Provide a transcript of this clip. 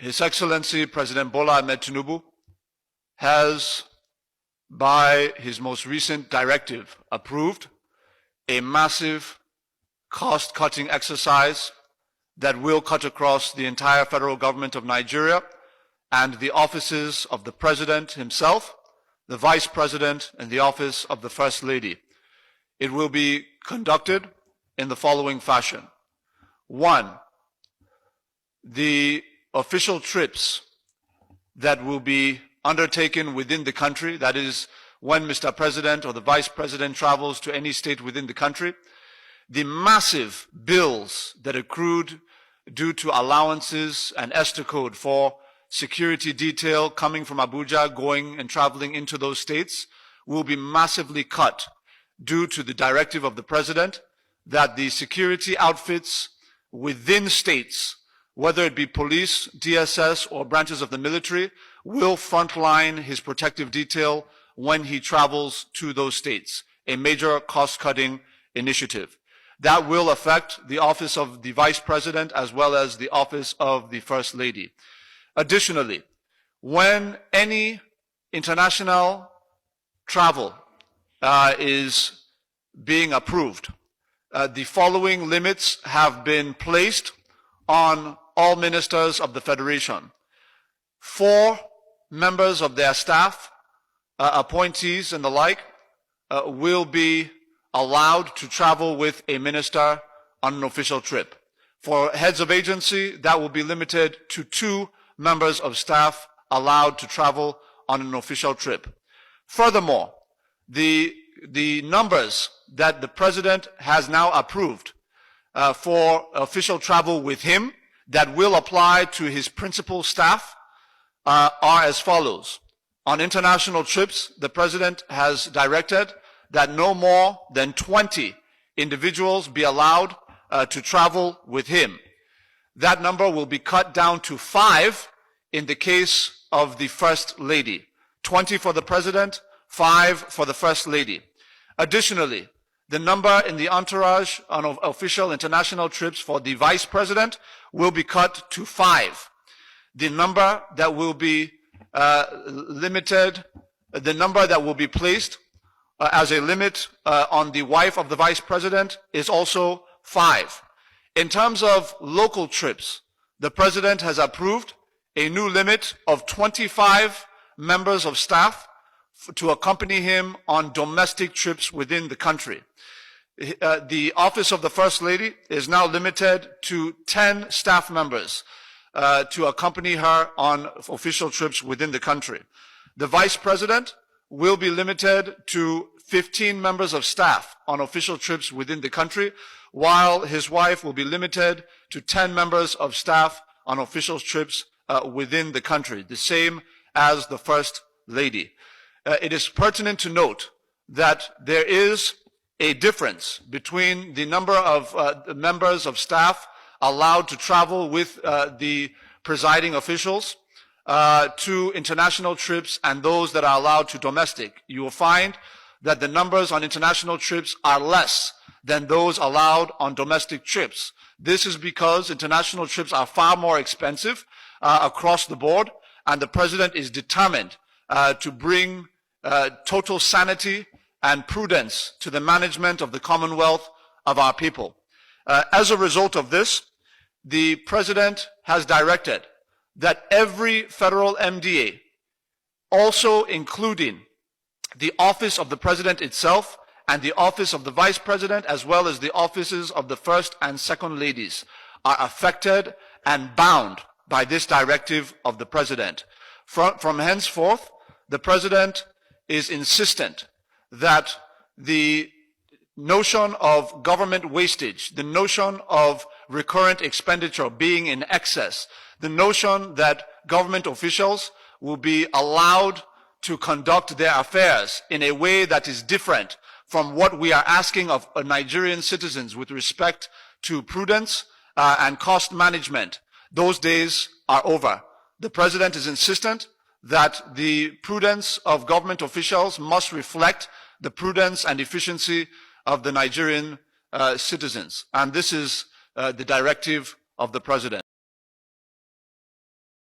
His Excellency President Bola Ahmed Tinubu has, by his most recent directive, approved a massive cost-cutting exercise that will cut across the entire federal government of Nigeria and the offices of the President himself, the Vice President, and the office of the First Lady. It will be conducted in the following fashion. 1, the official trips that will be undertaken within the country, that is, when Mr. President or the Vice President travels to any state within the country, the massive bills that accrued due to allowances and ESTA code for security detail coming from Abuja, going and traveling into those states, will be massively cut due to the directive of the President that the security outfits within states, whether it be police, DSS, or branches of the military, will frontline his protective detail when he travels to those states, a major cost-cutting initiative. That will affect the office of the Vice President as well as the office of the First Lady. Additionally, when any international travel is being approved, the following limits have been placed on all ministers of the Federation. 4 members of their staff, appointees and the like, will be allowed to travel with a minister on an official trip. For heads of agency, that will be limited to 2 members of staff allowed to travel on an official trip. Furthermore, the numbers that the President has now approved for official travel with him that will apply to his principal staff are as follows. On international trips, the President has directed that no more than 20 individuals be allowed to travel with him. That number will be cut down to 5 in the case of the First Lady. 20 for the President, 5 for the First Lady. Additionally, the number in the entourage on official international trips for the Vice President will be cut to 5. The number that will be limited, the number that will be placed as a limit on the wife of the Vice President is also 5. In terms of local trips, the President has approved a new limit of 25 members of staff to accompany him on domestic trips within the country. The office of the First Lady is now limited to 10 staff members to accompany her on official trips within the country. The Vice President will be limited to 15 members of staff on official trips within the country, while his wife will be limited to 10 members of staff on official trips within the country, the same as the First Lady. It is pertinent to note that there is a difference between the number of members of staff allowed to travel with the presiding officials to international trips and those that are allowed to domestic. You will find that the numbers on international trips are less than those allowed on domestic trips. This is because international trips are far more expensive across the board, and the President is determined to bring total sanity and prudence to the management of the Commonwealth of our people. As a result of this, the President has directed that every federal MDA, also including the office of the President itself and the office of the Vice President, as well as the offices of the First and Second Ladies, are affected and bound by this directive of the President. From henceforth, the President is insistent that the notion of government wastage, the notion of recurrent expenditure being in excess, the notion that government officials will be allowed to conduct their affairs in a way that is different from what we are asking of Nigerian citizens with respect to prudence and cost management, those days are over. The President is insistent that the prudence of government officials must reflect the prudence and efficiency of the Nigerian citizens. And this is the directive of the President.